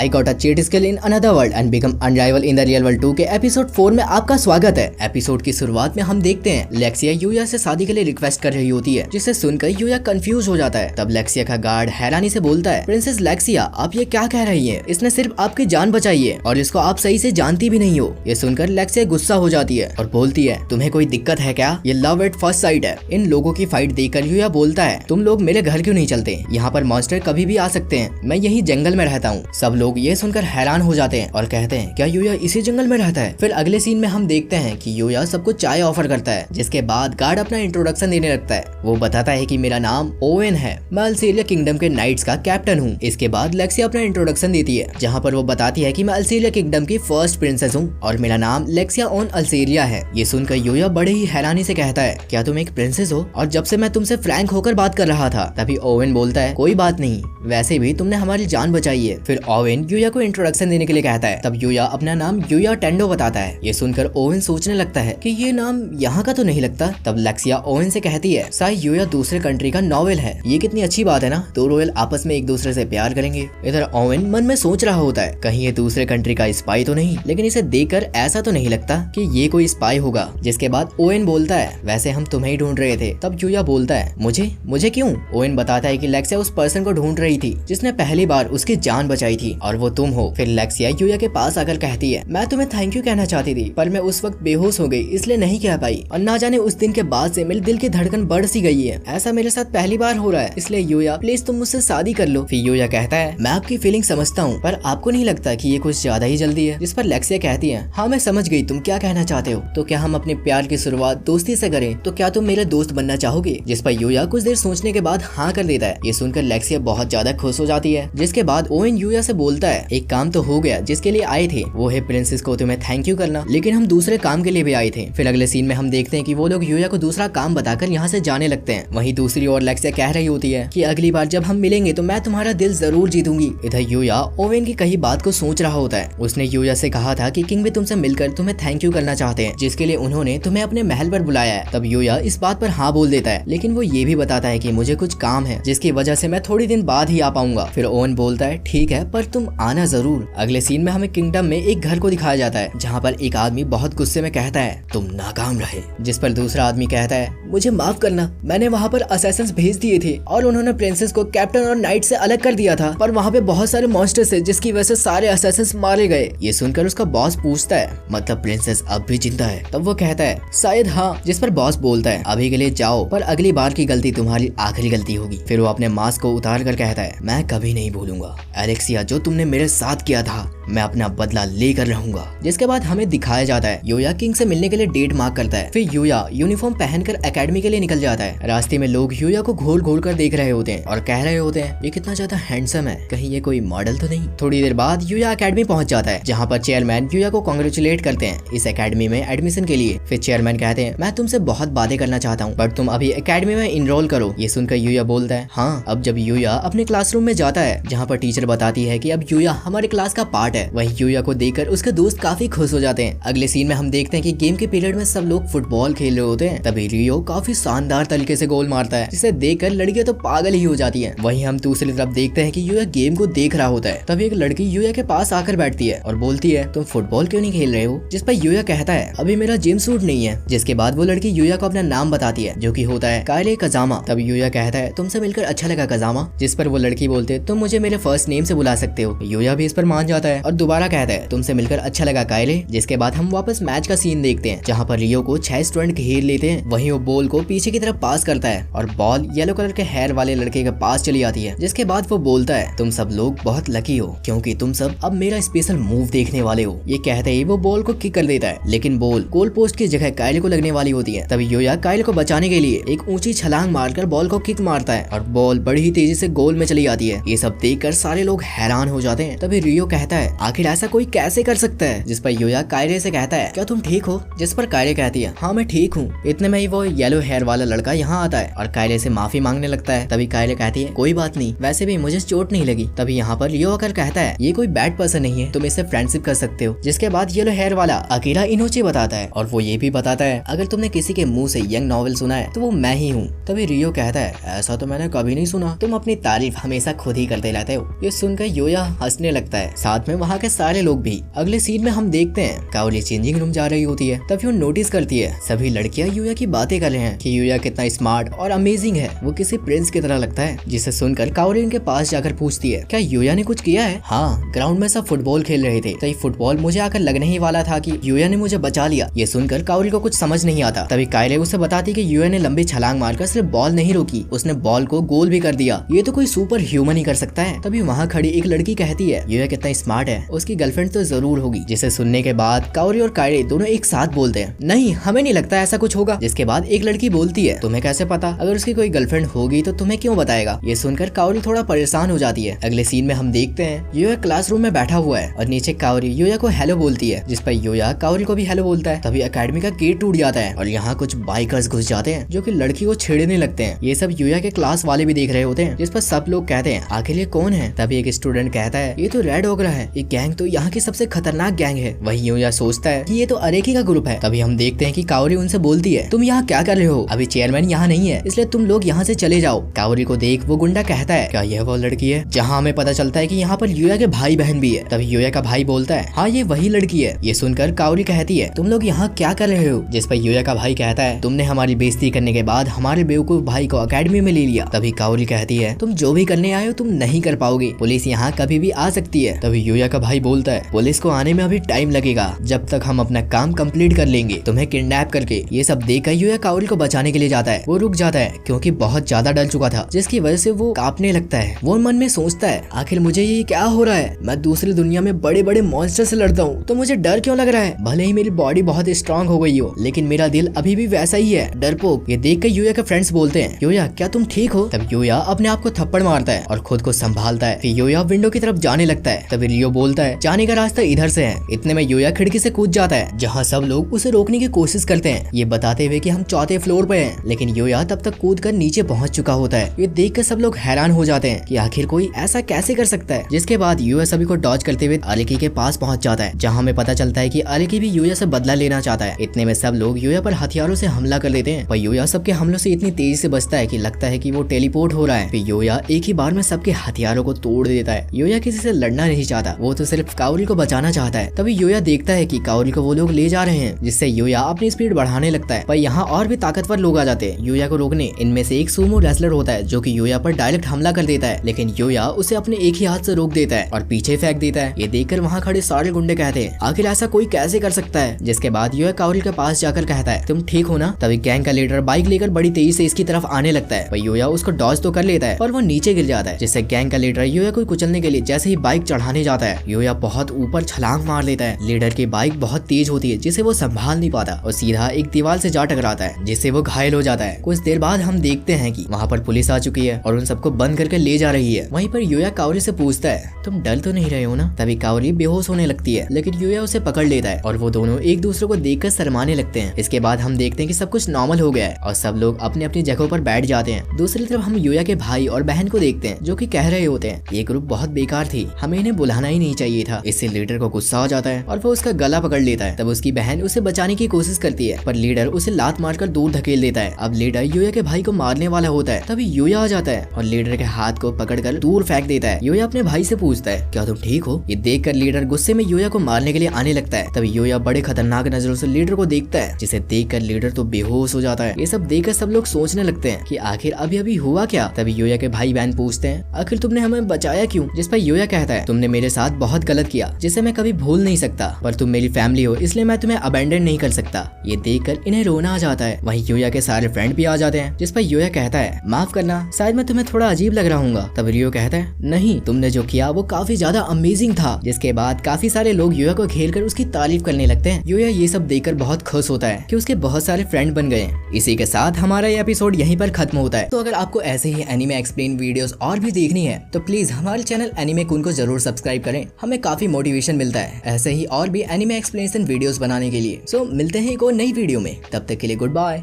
I got a cheat skill in another world and become unrivalled in the real world 2 के episode 4 में आपका स्वागत है। Episode की शुरुआत में हम देखते हैं लेक्सिया यूया से शादी के लिए रिक्वेस्ट कर रही होती है, जिसे सुनकर यूया कंफ्यूज हो जाता है। तब लेक्सिया का गार्ड हैरानी से बोलता है, प्रिंसेस लेक्सिया आप ये क्या कह रही है? इसने सिर्फ आपकी जान बचाई है और इसको आप सही से जानती भी नहीं हो। ये सुनकर लेक्सिया गुस्सा हो जाती है और बोलती है, तुम्हें कोई दिक्कत है क्या? ये लव एट फर्स्ट साइट है। इन लोगों की फाइट देखकर यूया बोलता है, तुम लोग मेरे घर क्यों नहीं चलते? यहाँ पर मॉन्स्टर कभी भी आ सकते हैं, मैं यही जंगल में रहता हूँ। सब लोग ये सुनकर हैरान हो जाते हैं और कहते हैं, क्या यूया इसी जंगल में रहता है? फिर अगले सीन में हम देखते हैं कि यूया सबको चाय ऑफर करता है, जिसके बाद गार्ड अपना इंट्रोडक्शन देने लगता है। वो बताता है कि मेरा नाम ओवेन है, मैं अल्सेरिया किंगडम के नाइट्स का कैप्टन हूँ। इसके बाद लेक्सिया अपना इंट्रोडक्शन देती है, जहाँ पर वो बताती है कि मैं अल्सेरिया किंगडम की फर्स्ट प्रिंसेस हूँ और मेरा नाम लेक्सिया ऑन अल्सेरिया है। ये सुनकर यूया बड़े ही हैरानी से कहता है, क्या तुम एक प्रिंसेस हो? और जब से मैं तुमसे फ्रैंक होकर बात कर रहा था। तभी ओवेन बोलता है, कोई बात नहीं, वैसे भी तुमने हमारी जान बचाई है। फिर ओवेन यूया को इंट्रोडक्शन देने के लिए कहता है। तब यूया अपना नाम यूया टेंडो बताता है। ये सुनकर ओवेन सोचने लगता है कि ये नाम यहाँ का तो नहीं लगता। तब लेक्सिया ओवेन से कहती है, शायद यूया दूसरे कंट्री का नॉवेल है। ये कितनी अच्छी बात है ना, दो रॉयल आपस में एक दूसरे से प्यार करेंगे। इधर ओवेन मन में सोच रहा होता है, कहीं ये दूसरे कंट्री का स्पाई तो नहीं, लेकिन इसे देखकर ऐसा तो नहीं लगता कि ये कोई स्पाई होगा। जिसके बाद ओवेन बोलता है, वैसे हम तुम्हें ही ढूंढ रहे थे। तब यूया बोलता है, मुझे क्यों? ओवेन बताता है कि लेक्सिया उस पर्सन को ढूंढ रही थी जिसने पहली बार उसकी जान बचाई थी और वो तुम हो। फिर लेक्सिया यूया के पास आकर कहती है, मैं तुम्हें थैंक यू कहना चाहती थी, पर मैं उस वक्त बेहोश हो गई, इसलिए नहीं कह पाई। और ना जाने उस दिन के बाद से मेरे दिल की धड़कन बढ़ सी गई है। ऐसा मेरे साथ पहली बार हो रहा है, इसलिए यूया प्लीज तुम मुझसे शादी कर लो। फिर यूया कहता है, मैं आपकी फीलिंग समझता हूँ, पर आपको नहीं लगता कि ये कुछ ज्यादा ही जल्दी है? जिस पर लेक्सिया कहती है, हाँ मैं समझ गई तुम क्या कहना चाहते हो। तो क्या हम अपने प्यार की शुरुआत दोस्ती से करें? तो क्या तुम मेरे दोस्त बनना चाहोगे? जिस पर यूया कुछ देर सोचने के बाद हाँ कर देता है। ये सुनकर लेक्सिया बहुत ज्यादा खुश हो जाती है। जिसके बाद ओवेन यूया से बोलता है, एक काम तो हो गया जिसके लिए आए थे, वो है प्रिंसेस को तुम्हें थैंक यू करना, लेकिन हम दूसरे काम के लिए भी आए थे। फिर अगले सीन में हम देखते हैं कि वो लोग यूया को दूसरा काम बताकर यहाँ से जाने लगते हैं। वहीं दूसरी ओर लेक्सिया कह रही होती है कि अगली बार जब हम मिलेंगे तो मैं तुम्हारा दिल जरूर जीतूंगी। इधर यूया ओवेन की कही बात को सोच रहा होता है। उसने यूया से कहा था कि किंग भी तुमसे मिलकर तुम्हें थैंक यू करना चाहते हैं, जिसके लिए उन्होंने तुम्हें अपने महल पर बुलाया है। तब यूया इस बात पर हाँ बोल देता है, लेकिन वो ये भी बताता है कि मुझे कुछ काम है जिसकी वजह से मैं थोड़ी दिन बाद ही आ पाऊंगा। फिर ओवेन बोलता है, ठीक है, पर तुम आना जरूर। अगले सीन में हमें किंगडम में एक घर को दिखाया जाता है, जहाँ पर एक आदमी बहुत गुस्से में कहता है, तुम नाकाम रहे। जिस पर दूसरा आदमी कहता है, मुझे माफ करना, मैंने वहाँ पर असैसिन्स भेज दिए थे और उन्होंने प्रिंसेस को कैप्टन और नाइट से अलग कर दिया था, पर वहाँ पे बहुत सारे मॉन्स्टर्स थे जिसकी वजह से सारे असैसिन्स मारे गए। ये सुनकर उसका बॉस पूछता है, मतलब प्रिंसेस अब भी जिंदा है? तब वो कहता है, शायद हाँ। जिस पर बॉस बोलता है, अभी के लिए जाओ, पर अगली बार की गलती तुम्हारी आखिरी गलती होगी। फिर वो अपने मास्क को उतार कर कहता है, मैं कभी नहीं भूलूंगा एलेक्सिया, जो तुमने मेरे साथ किया था, मैं अपना बदला लेकर रहूंगा। जिसके बाद हमें दिखाया जाता है यूया किंग से मिलने के लिए डेट मार्क करता है। फिर यूया यूनिफॉर्म पहनकर एकेडमी के लिए निकल जाता है। रास्ते में लोग यूया को घूर घूर कर देख रहे होते हैं और कह रहे होते हैं, ये कितना ज्यादा हैंडसम है, कहीं ये कोई मॉडल तो नहीं। थोड़ी देर बाद यूया एकेडमी पहुंच जाता है, जहाँ पर चेयरमैन यूया को कांग्रेचुलेट करते हैं इस एकेडमी में एडमिशन के लिए। फिर चेयरमैन कहते हैं, मैं तुमसे बहुत बातें करना चाहता हूँ, बट तुम अभी एकेडमी में इनरोल करो। ये सुनकर यूया बोलता है, हाँ। अब जब यूया अपने क्लासरूम में जाता है, जहाँ पर टीचर बताती है कि अब यूया हमारे क्लास का पार्ट है, वही यूया को देखकर उसके दोस्त काफी खुश हो जाते हैं। अगले सीन में हम देखते हैं कि गेम के पीरियड में सब लोग फुटबॉल खेल रहे होते हैं। तभी रियो काफी शानदार तरीके से गोल मारता है, जिसे देखकर लड़कियां तो पागल ही हो जाती हैं। वहीं हम दूसरी तरफ देखते हैं कि यूया गेम को देख रहा होता है। तभी एक लड़की यूया के पास आकर बैठती है और बोलती है, तुम फुटबॉल क्यों नहीं खेल रहे हो? जिस पर यूया कहता है, अभी मेरा जिम सूट नहीं है। जिसके बाद वो लड़की यूया को अपना नाम बताती है, जो कि होता है कायले कजामा। तब यूया कहता है, तुमसे मिलकर अच्छा लगा कजामा। जिस पर वो लड़की बोलते, तुम मुझे मेरे फर्स्ट नेम से बुला सकते हो। यूया भी इस पर मान जाता है और दोबारा कहता है, तुमसे मिलकर अच्छा लगा कायले। जिसके बाद हम वापस मैच का सीन देखते हैं, जहाँ पर रियो को 6 स्टूडेंट घेर लेते हैं। वहीं वो बॉल को पीछे की तरफ पास करता है और बॉल येलो कलर के हेयर वाले लड़के के पास चली आती है। जिसके बाद वो बोलता है, तुम सब लोग बहुत लकी हो, क्योंकि तुम सब अब मेरा स्पेशल मूव देखने वाले हो। ये कहते ही वो बॉल को किक कर देता है, लेकिन बॉल गोल पोस्ट की जगह कायले को लगने वाली होती है। तभी यूया कायले को बचाने के लिए एक ऊंची छलांग मारकर बॉल को किक मारता है और बॉल बड़ी ही तेजी से गोल में चली आती है। ये सब देखकर सारे लोग हैरान हो जाते हैं। तभी रियो कहता है, आखिर ऐसा कोई कैसे कर सकता है। जिस पर यूया कायरे से कहता है क्या तुम ठीक हो, जिस पर कायरे कहती है हाँ मैं ठीक हूँ। इतने में ही वो येलो हेयर वाला लड़का यहाँ आता है और कायरे से माफी मांगने लगता है। तभी कायरे कहती है कोई बात नहीं, वैसे भी मुझे चोट नहीं लगी। तभी यहाँ पर लियो आकर कहता है ये कोई बैड पर्सन नहीं है, तुम इससे फ्रेंडशिप कर सकते हो। जिसके बाद येलो हेयर वाला अकीरा इनोची बताता है और वो ये भी बताता है अगर तुमने किसी के मुंह से यंग नॉवेल सुना है तो वो मैं ही हूँ। तभी रियो कहता है ऐसा तो मैंने कभी नहीं सुना, तुम अपनी तारीफ हमेशा खुद ही करते रहते हो। ये सुनकर यूया हंसने लगता है, साथ में वहाँ के सारे लोग भी। अगले सीन में हम देखते हैं काओरी चेंजिंग रूम जा रही होती है। तभी वो नोटिस करती है सभी लड़कियां यूया की बातें कर रहे हैं कि यूया कितना स्मार्ट और अमेजिंग है, वो किसी प्रिंस की तरह लगता है। जिसे सुनकर काओरी उनके पास जाकर पूछती है क्या यूया ने कुछ किया है। हाँ, ग्राउंड में सब फुटबॉल खेल रहे थे, तभी फुटबॉल मुझे आकर लगने ही वाला था कि यूया ने मुझे बचा लिया। ये सुनकर काओरी को कुछ समझ नहीं आता। तभी कायरे उसे बताती कि यूया ने लंबी छलांग मारकर सिर्फ बॉल नहीं रोकी, उसने बॉल को गोल भी कर दिया। ये तो कोई सुपर ह्यूमन ही कर सकता है। तभी वहाँ खड़ी एक लड़की कहती है यूया कितना स्मार्ट है, उसकी गर्लफ्रेंड तो जरूर होगी। जिसे सुनने के बाद काओरी और कायरे दोनों एक साथ बोलते हैं नहीं हमें नहीं लगता ऐसा कुछ होगा। जिसके बाद एक लड़की बोलती है तुम्हें कैसे पता, अगर उसकी कोई गर्लफ्रेंड होगी तो तुम्हें क्यों बताएगा। ये सुनकर काओरी थोड़ा परेशान हो जाती है। अगले सीन में हम देखते हैं यूया क्लासरूम में बैठा हुआ है और नीचे काओरी यूया को हेलो बोलती है, जिस पर यूया काओरी को भी हेलो बोलता है। तभी एकेडमी का गेट टूट जाता है और यहाँ कुछ बाइकर्स घुस जाते हैं जो कि लड़की को छेड़ने लगते हैं। ये सब यूया के क्लास वाले भी देख रहे होते हैं, जिस पर सब लोग कहते हैं आखिर ये कौन है। तभी एक स्टूडेंट कहता है ये तो रेड ओगरा है, ये गैंग तो यहाँ की सबसे खतरनाक गैंग है। वही यूया सोचता है कि ये तो अरेकी का ग्रुप है। तभी हम देखते हैं कि काओरी उनसे बोलती है तुम यहाँ क्या कर रहे हो, अभी चेयरमैन यहाँ नहीं है इसलिए तुम लोग यहाँ से चले जाओ। काओरी को देख वो गुंडा कहता है क्या यह वो लड़की है, जहाँ हमें पता चलता है कि यहाँ पर यूया के भाई बहन भी है। तभी यूया का भाई बोलता है हाँ ये वही लड़की है। ये सुनकर काओरी कहती है तुम लोग यहाँ क्या कर रहे हो। जिस पर यूया का भाई कहता है तुमने हमारी बेइज्जती करने के बाद हमारे बेवकूफ भाई को अकेडमी में ले लिया। तभी काओरी कहती है तुम जो भी करने आए हो तुम नहीं कर पाओगे, पुलिस यहाँ कभी भी आ सकती है। तभी यूया का भाई बोलता है पुलिस को आने में अभी टाइम लगेगा, जब तक हम अपना काम कंप्लीट कर लेंगे तुम्हें किडनैप करके। ये सब देखकर यूया काओरी को बचाने के लिए जाता है। वो रुक जाता है क्योंकि बहुत ज्यादा डर चुका था, जिसकी वजह से वो कांपने लगता है। वो मन में सोचता है आखिर मुझे ये क्या हो रहा है, मैं दूसरी दुनिया में बड़े बड़े मॉन्स्टर से लड़ता हूँ तो मुझे डर क्यों लग रहा है। भले ही मेरी बॉडी बहुत स्ट्रांग हो गई हो लेकिन मेरा दिल अभी भी वैसा ही है डरपोक। ये देख कर यूया के फ्रेंड्स बोलते हैं यूया क्या तुम ठीक हो। तब यूया अपने आप को थप्पड़ मारता है और खुद को संभालता है। फिर यूया विंडो की तरफ जाने लगता है। तभी लियो बोलता है जाने का रास्ता इधर से है। इतने में यूया खिड़की से कूद जाता है, जहाँ सब लोग उसे रोकने की कोशिश करते हैं, ये बताते हुए कि हम चौथे फ्लोर पे हैं। लेकिन यूया तब तक कूद कर नीचे पहुंच चुका होता है। ये देख कर सब लोग हैरान हो जाते हैं कि आखिर कोई ऐसा कैसे कर सकता है। जिसके बाद यूया सभी को डॉज करते हुए अरेकी के पास पहुंच जाता है, जहाँ हमें पता चलता है कि अरेकी भी यूया से बदला लेना चाहता है। इतने में सब लोग यूया पर हथियारों से हमला कर देते हैं, पर यूया सबके हमलों से इतनी तेजी से बचता है कि लगता है कि वो टेलीपोर्ट हो रहा है। फिर यूया एक ही बार में सबके हथियारों को तोड़ देता है। यूया किसी से लड़ना नहीं चाहता, वो तो सिर्फ काओरी को बचाना चाहता है। तभी यूया देखता है कि काओरी को वो लोग ले जा रहे हैं, जिससे यूया अपनी स्पीड बढ़ाने लगता है। पर यहाँ और भी ताकतवर लोग आ जाते हैं यूया को रोकने। इनमें से एक सूमो रेसलर होता है जो कि यूया पर डायरेक्ट हमला कर देता है, लेकिन यूया उसे अपने एक ही हाथ से रोक देता है और पीछे फेंक देता है। ये देखकर वहाँ खड़े सारे गुंडे कहते हैं आखिर ऐसा कोई कैसे कर सकता है। जिसके बाद यूया काओरी के पास जाकर कहता है तुम ठीक हो ना। तभी गैंग का लीडर बाइक लेकर बड़ी तेजी से इसकी तरफ आने लगता है, पर यूया उसको डॉज तो कर लेता है पर वो नीचे गिर जाता है, जिससे गैंग का लीडर यूया को कुचलने के लिए जैसे ही बाइक चढ़ाने जाता है यूया बहुत ऊपर छलांग मार लेता है। लीडर की बाइक बहुत तेज होती है जिसे वो संभाल नहीं पाता और सीधा एक दीवार से जा टकराता है, जिससे वो घायल हो जाता है। कुछ देर बाद हम देखते हैं कि वहाँ पर पुलिस आ चुकी है और उन सबको बंद करके ले जा रही है। वहीं पर यूया काओरी से पूछता है तुम डर तो नहीं रहे हो ना। तभी काओरी बेहोश होने लगती है, लेकिन यूया उसे पकड़ लेता है और वो दोनों एक दूसरे को देखकर शर्माने लगते हैं। इसके बाद हम देखते हैं कि सब कुछ नॉर्मल हो गया है और सब लोग अपनी अपनी जगहों पर बैठ जाते हैं। दूसरी तरफ हम यूया के भाई और बहन को देखते हैं जो कि कह रहे होते हैं ये ग्रुप बहुत बेकार थी, हमें इन्हें बुलाना ही नहीं चाहिए था। इससे लीडर को गुस्सा आ जाता है और वो उसका गला पकड़ लेता है। तब उसकी बहन उसे बचाने की कोशिश करती है, पर लीडर उसे लात मारकर दूर धकेल देता है। अब लीडर यूया के भाई को मारने वाला होता है, तभी यूया आ जाता है और लीडर के हाथ को पकड़कर दूर फेंक देता है। यूया अपने भाई से पूछता है क्या तुम ठीक हो। ये देखकर लीडर गुस्से में यूया को मारने के लिए आने लगता है। तभी यूया बड़े खतरनाक नजरों से लीडर को देखता है, जिसे देखकर लीडर तो बेहोश हो जाता है। ये सब देखकर सब लोग सोचने लगते हैं कि आखिर अभी अभी हुआ क्या। तभी यूया के भाई बहन पूछते हैं आखिर तुमने हमें बचाया क्यों। जिस पर यूया कहता है तुमने मेरे साथ बहुत गलत किया जिसे मैं कभी भूल नहीं सकता, पर तुम मेरी फैमिली हो इसलिए मैं तुम्हें अबेंडन नहीं कर सकता। ये देखकर इन्हें रोना आ जाता है। वहीं यूया के सारे फ्रेंड भी आ जाते हैं, जिस पर यूया कहता है माफ करना, शायद मैं तुम्हें थोड़ा अजीब लग रहा हूँ। तब रियो कहता है नहीं, तुमने जो किया वो काफी ज्यादा अमेजिंग था। जिसके बाद काफी सारे लोग यूया को घेर कर उसकी तारीफ करने लगते हैं। यूया ये सब देखकर बहुत खुश होता है कि उसके बहुत सारे फ्रेंड बन गए हैं। इसी के साथ हमारा ये एपिसोड यहीं पर खत्म होता है। तो अगर आपको ऐसे ही एनीमे एक्सप्लेन वीडियोस और भी देखनी है तो प्लीज हमारे चैनल एनीमे कून को जरूर सब्सक्राइब करें। करें, हमें काफी मोटिवेशन मिलता है ऐसे ही और भी एनिमे एक्सप्लेनेशन वीडियोस बनाने के लिए। सो मिलते हैं एक और नई वीडियो में, तब तक के लिए गुड बाय।